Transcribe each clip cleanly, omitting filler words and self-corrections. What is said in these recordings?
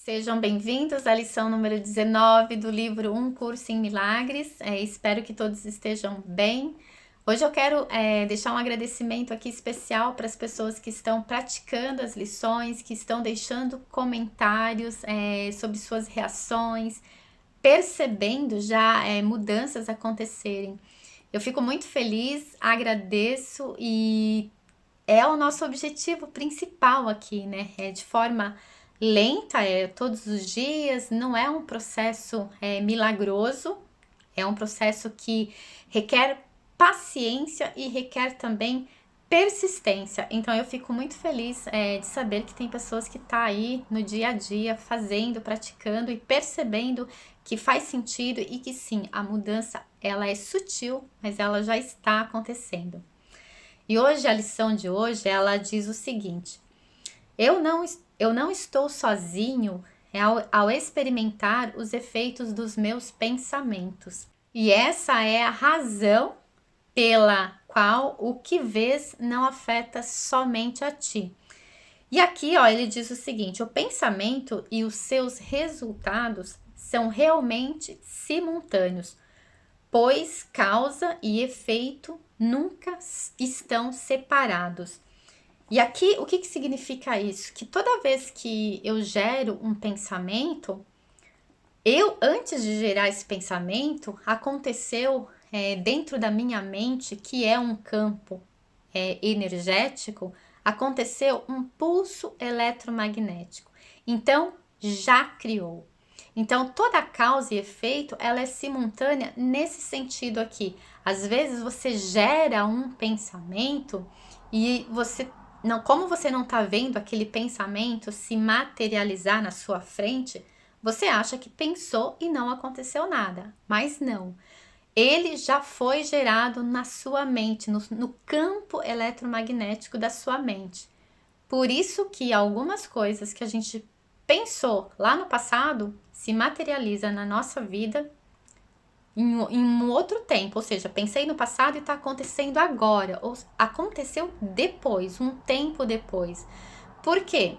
Sejam bem-vindos à lição número 19 do livro Um Curso em Milagres. Espero que todos estejam bem. Hoje eu quero deixar um agradecimento aqui especial para as pessoas que estão praticando as lições, que estão deixando comentários sobre suas reações, percebendo já mudanças acontecerem. Eu fico muito feliz, agradeço e é o nosso objetivo principal aqui, né? De forma lenta, todos os dias, não é um processo milagroso, é um processo que requer paciência e requer também persistência. Então eu fico muito feliz de saber que tem pessoas que estão aí no dia a dia fazendo, praticando e percebendo que faz sentido e que sim, a mudança ela é sutil, mas ela já está acontecendo. E hoje, a lição de hoje, ela diz o seguinte: eu não estou sozinho ao experimentar os efeitos dos meus pensamentos. E essa é a razão pela qual o que vês não afeta somente a ti. E aqui, ó, ele diz o seguinte: o pensamento e os seus resultados são realmente simultâneos, pois causa e efeito nunca estão separados. E aqui, o que significa isso? Que toda vez que eu gero um pensamento, antes de gerar esse pensamento, aconteceu dentro da minha mente, que é um campo energético, aconteceu um pulso eletromagnético. Então, já criou. Então, toda causa e efeito, ela é simultânea nesse sentido aqui. Às vezes, você gera um pensamento e como você não está vendo aquele pensamento se materializar na sua frente, você acha que pensou e não aconteceu nada. Mas não. Ele já foi gerado na sua mente, no campo eletromagnético da sua mente. Por isso que algumas coisas que a gente pensou lá no passado se materializa na nossa vida em um outro tempo, ou seja, pensei no passado e está acontecendo agora, ou aconteceu depois, um tempo depois. Por quê?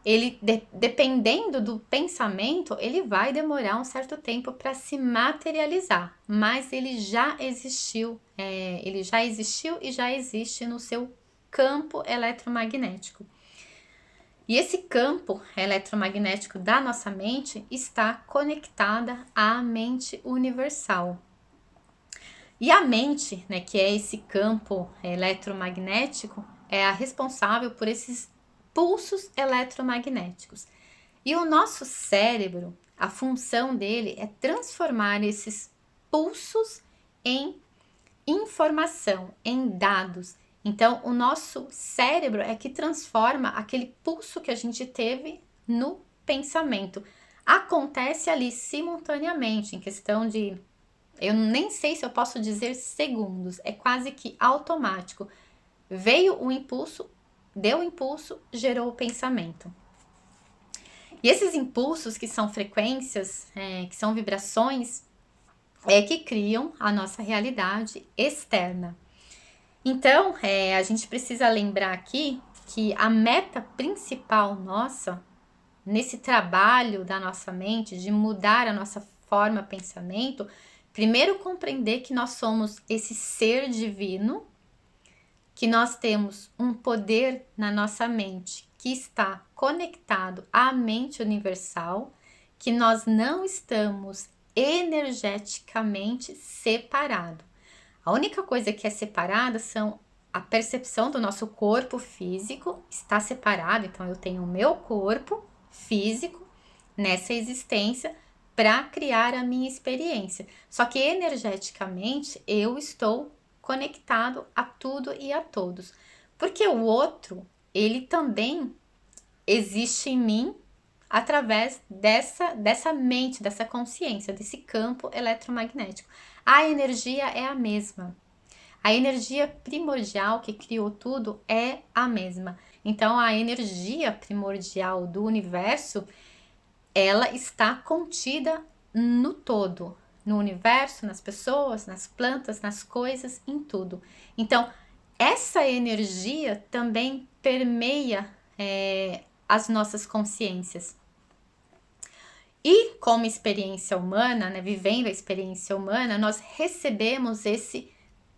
Ele, dependendo do pensamento, ele vai demorar um certo tempo para se materializar, mas ele já existiu e já existe no seu campo eletromagnético. E esse campo eletromagnético da nossa mente está conectada à mente universal. E a mente, né, que é esse campo eletromagnético, é a responsável por esses pulsos eletromagnéticos. E o nosso cérebro, a função dele é transformar esses pulsos em informação, em dados. Então, o nosso cérebro é que transforma aquele pulso que a gente teve no pensamento. Acontece ali simultaneamente, em questão de, eu nem sei se eu posso dizer segundos, é quase que automático. Veio o impulso, deu o impulso, gerou o pensamento. E esses impulsos, que são frequências, que são vibrações, que criam a nossa realidade externa. Então, a gente precisa lembrar aqui que a meta principal nossa, nesse trabalho da nossa mente, de mudar a nossa forma de pensamento, primeiro compreender que nós somos esse ser divino, que nós temos um poder na nossa mente que está conectado à mente universal, que nós não estamos energeticamente separados. A única coisa que é separada são a percepção do nosso corpo físico, está separado, então eu tenho o meu corpo físico nessa existência para criar a minha experiência. Só que energeticamente eu estou conectado a tudo e a todos. Porque o outro, ele também existe em mim através dessa mente, dessa consciência, desse campo eletromagnético. A energia é a mesma. A energia primordial que criou tudo é a mesma. Então, a energia primordial do universo, ela está contida no todo. No universo, nas pessoas, nas plantas, nas coisas, em tudo. Então, essa energia também permeia as nossas consciências. E como experiência humana, né, vivendo a experiência humana, nós recebemos esse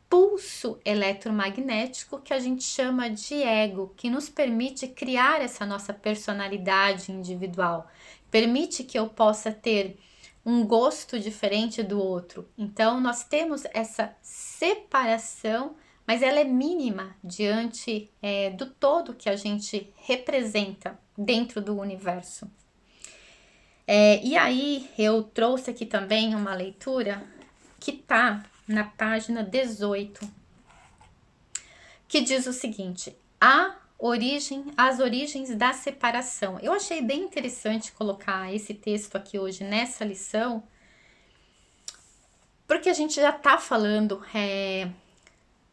pulso eletromagnético que a gente chama de ego, que nos permite criar essa nossa personalidade individual, permite que eu possa ter um gosto diferente do outro. Então, nós temos essa separação, mas ela é mínima diante do todo que a gente representa dentro do universo. E aí, eu trouxe aqui também uma leitura que está na página 18, que diz o seguinte: as origens da separação. Eu achei bem interessante colocar esse texto aqui hoje nessa lição, porque a gente já está falando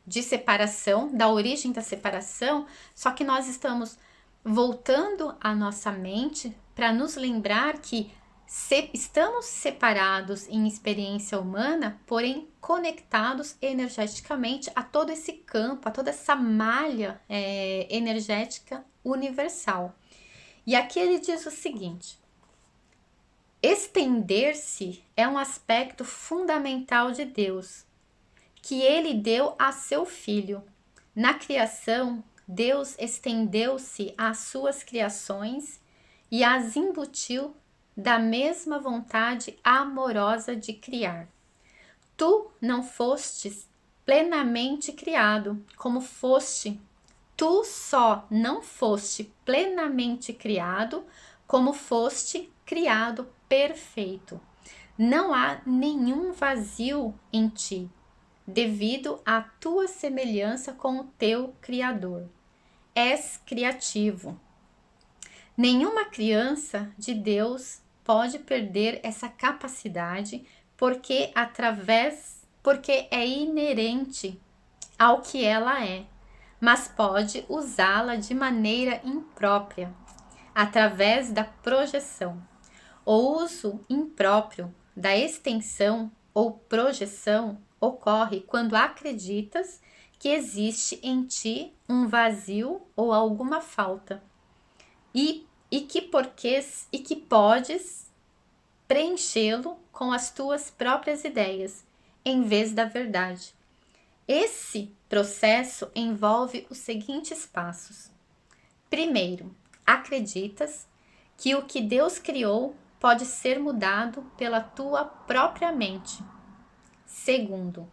de separação, da origem da separação, só que nós estamos voltando a nossa mente para nos lembrar que estamos separados em experiência humana, porém conectados energeticamente a todo esse campo, a toda essa malha energética universal. E aqui ele diz o seguinte: estender-se é um aspecto fundamental de Deus, que ele deu a seu Filho. Na criação, Deus estendeu-se às suas criações e as embutiu da mesma vontade amorosa de criar. Tu não fostes plenamente criado, como foste. Tu só não foste plenamente criado, como foste criado perfeito. Não há nenhum vazio em ti, devido à tua semelhança com o teu Criador. És criativo. Nenhuma criança de Deus pode perder essa capacidade, porque é inerente ao que ela é, mas pode usá-la de maneira imprópria, através da projeção. O uso impróprio da extensão ou projeção ocorre quando acreditas que existe em ti um vazio ou alguma falta e que podes preenchê-lo com as tuas próprias ideias, em vez da verdade. Esse processo envolve os seguintes passos. Primeiro, acreditas que o que Deus criou pode ser mudado pela tua própria mente. Segundo,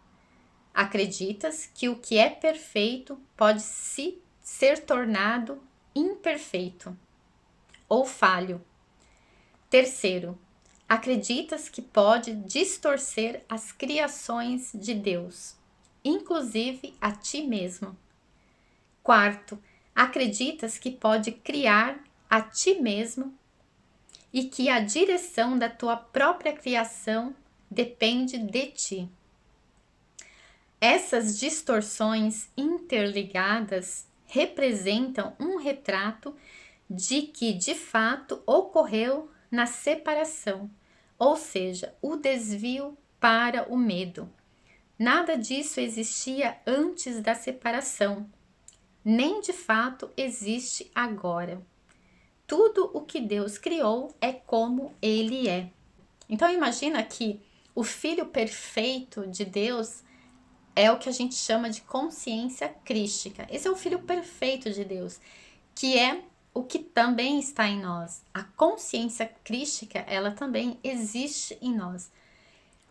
acreditas que o que é perfeito pode ser tornado imperfeito ou falho. Terceiro, acreditas que pode distorcer as criações de Deus, inclusive a ti mesmo. Quarto, acreditas que pode criar a ti mesmo e que a direção da tua própria criação depende de ti. Essas distorções interligadas representam um retrato de que de fato ocorreu na separação, ou seja, o desvio para o medo. Nada disso existia antes da separação, nem de fato existe agora. Tudo o que Deus criou é como ele é. Então imagina que o Filho perfeito de Deus é o que a gente chama de consciência crística. Esse é o Filho perfeito de Deus, que é o que também está em nós. A consciência crística, ela também existe em nós.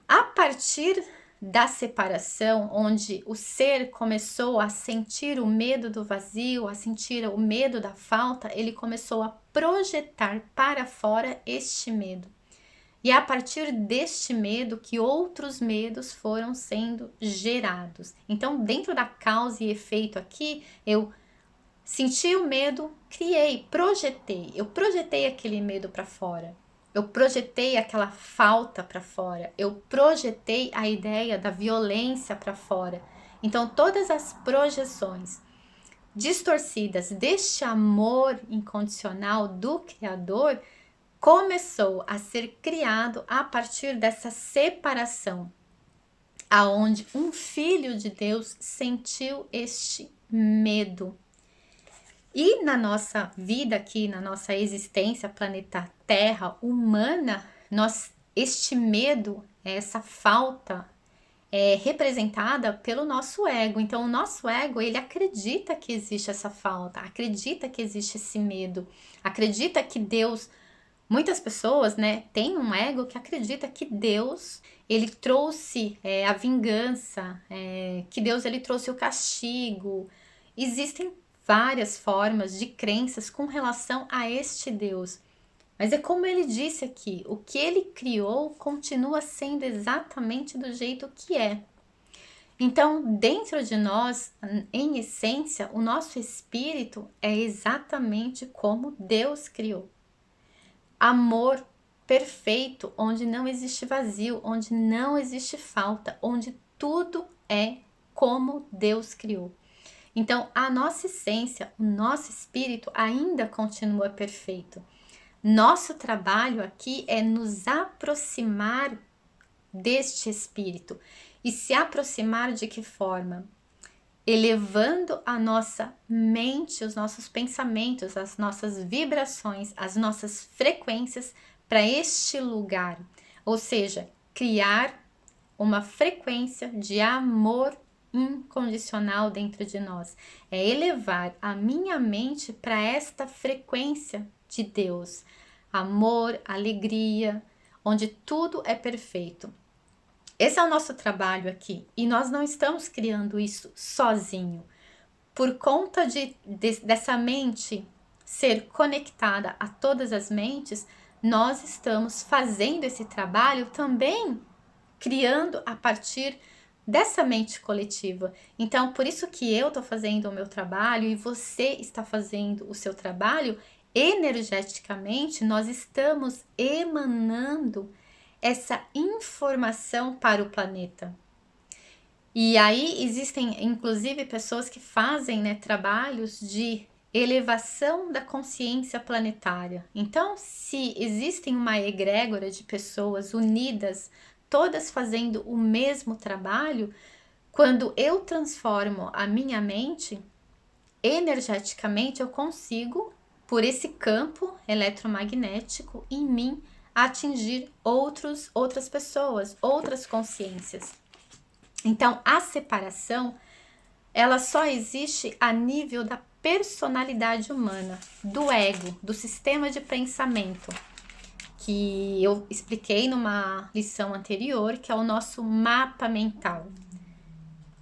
A partir da separação, onde o ser começou a sentir o medo do vazio, a sentir o medo da falta, ele começou a projetar para fora este medo. E é a partir deste medo que outros medos foram sendo gerados. Então, dentro da causa e efeito aqui, eu senti o medo, eu projetei aquele medo para fora. Eu projetei aquela falta para fora, eu projetei a ideia da violência para fora. Então, todas as projeções distorcidas deste amor incondicional do Criador começou a ser criado a partir dessa separação, aonde um filho de Deus sentiu este medo. E na nossa vida aqui, na nossa existência, planeta Terra humana, este medo, essa falta, é representada pelo nosso ego. Então, o nosso ego, ele acredita que existe essa falta, acredita que existe esse medo, acredita que Deus... Muitas pessoas, né, têm um ego que acredita que Deus, ele trouxe a vingança, que Deus, ele trouxe o castigo. Existem várias formas de crenças com relação a este Deus. Mas é como ele disse aqui, o que ele criou continua sendo exatamente do jeito que é. Então, dentro de nós, em essência, o nosso espírito é exatamente como Deus criou. Amor perfeito, onde não existe vazio, onde não existe falta, onde tudo é como Deus criou. Então, a nossa essência, o nosso espírito ainda continua perfeito. Nosso trabalho aqui é nos aproximar deste espírito. E se aproximar de que forma? Elevando a nossa mente, os nossos pensamentos, as nossas vibrações, as nossas frequências para este lugar. Ou seja, criar uma frequência de amor incondicional dentro de nós. É elevar a minha mente para esta frequência de Deus. Amor, alegria, onde tudo é perfeito. Esse é o nosso trabalho aqui, e nós não estamos criando isso sozinho. Por conta dessa mente ser conectada a todas as mentes, nós estamos fazendo esse trabalho também criando a partir dessa mente coletiva. Então, por isso que eu estou fazendo o meu trabalho e você está fazendo o seu trabalho, energeticamente nós estamos emanando essa informação para o planeta. E aí existem inclusive pessoas que fazem, né, trabalhos de elevação da consciência planetária. Então, se existem uma egrégora de pessoas unidas, todas fazendo o mesmo trabalho, quando eu transformo a minha mente, energeticamente eu consigo, por esse campo eletromagnético em mim, atingir outras pessoas, outras consciências. Então, a separação, ela só existe a nível da personalidade humana, do ego, do sistema de pensamento, que eu expliquei numa lição anterior, que é o nosso mapa mental.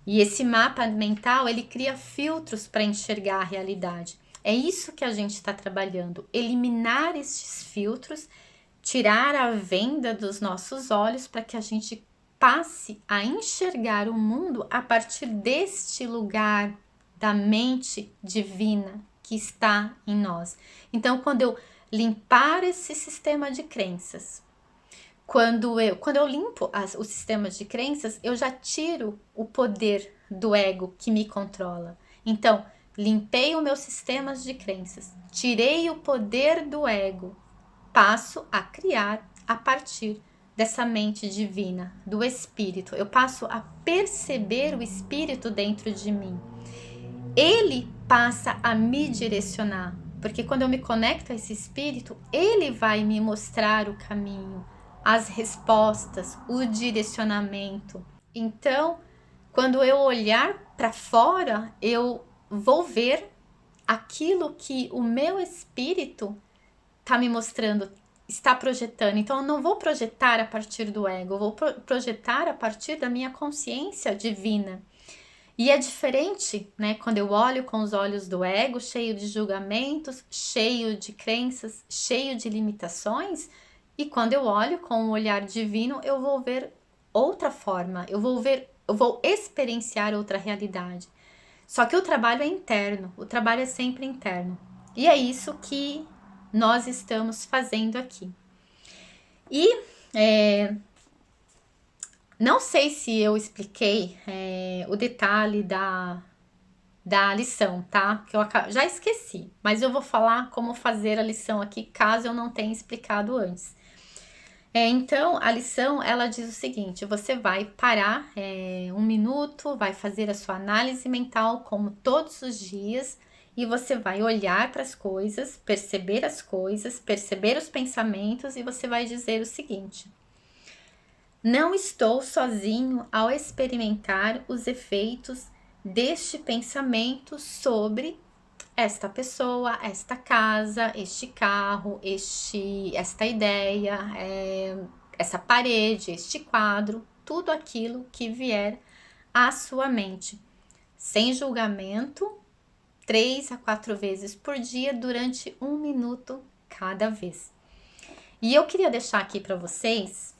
E esse mapa mental, ele cria filtros para enxergar a realidade. É isso que a gente está trabalhando, eliminar esses filtros, tirar a venda dos nossos olhos para que a gente passe a enxergar o mundo a partir deste lugar da mente divina que está em nós. Então, quando eu limpar esse sistema de crenças, quando eu limpo os sistemas de crenças, eu já tiro o poder do ego que me controla. Então, limpei os meus sistemas de crenças, tirei o poder do ego, passo a criar a partir dessa mente divina, do espírito. Eu passo a perceber o espírito dentro de mim. Ele passa a me direcionar, porque quando eu me conecto a esse espírito, ele vai me mostrar o caminho, as respostas, o direcionamento. Então, quando eu olhar para fora, eu vou ver aquilo que o meu espírito está me mostrando, está projetando. Então, eu não vou projetar a partir do ego, eu vou projetar a partir da minha consciência divina. E é diferente, né, quando eu olho com os olhos do ego, cheio de julgamentos, cheio de crenças, cheio de limitações, e quando eu olho com o olhar divino, eu vou ver outra forma, eu vou experienciar outra realidade. Só que o trabalho é interno, o trabalho é sempre interno. E é isso que nós estamos fazendo aqui. E não sei se eu expliquei o detalhe da lição, tá? Que eu já esqueci, mas eu vou falar como fazer a lição aqui, caso eu não tenha explicado antes. Então, a lição, ela diz o seguinte: você vai parar 1 minuto, vai fazer a sua análise mental, como todos os dias, e você vai olhar para as coisas, perceber os pensamentos, e você vai dizer o seguinte: não estou sozinho ao experimentar os efeitos deste pensamento sobre esta pessoa, esta casa, este carro, esta ideia, essa parede, este quadro, tudo aquilo que vier à sua mente, sem julgamento, 3 a 4 vezes por dia, durante 1 minuto cada vez. E eu queria deixar aqui para vocês,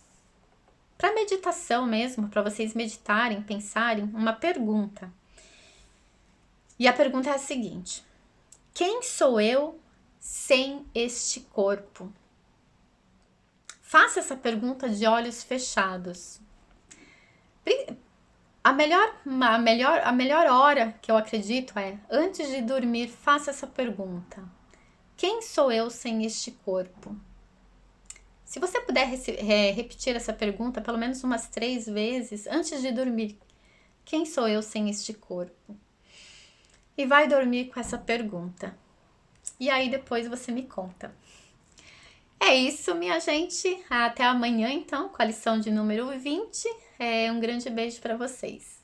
para meditação mesmo, para vocês meditarem, pensarem, uma pergunta. E a pergunta é a seguinte: quem sou eu sem este corpo? Faça essa pergunta de olhos fechados. A melhor hora que eu acredito é antes de dormir. Faça essa pergunta: quem sou eu sem este corpo? Se você puder repetir essa pergunta pelo menos umas 3 vezes antes de dormir: quem sou eu sem este corpo? E vai dormir com essa pergunta. E aí depois você me conta. É isso, minha gente. Até amanhã, então, com a lição de número 20. Um grande beijo para vocês.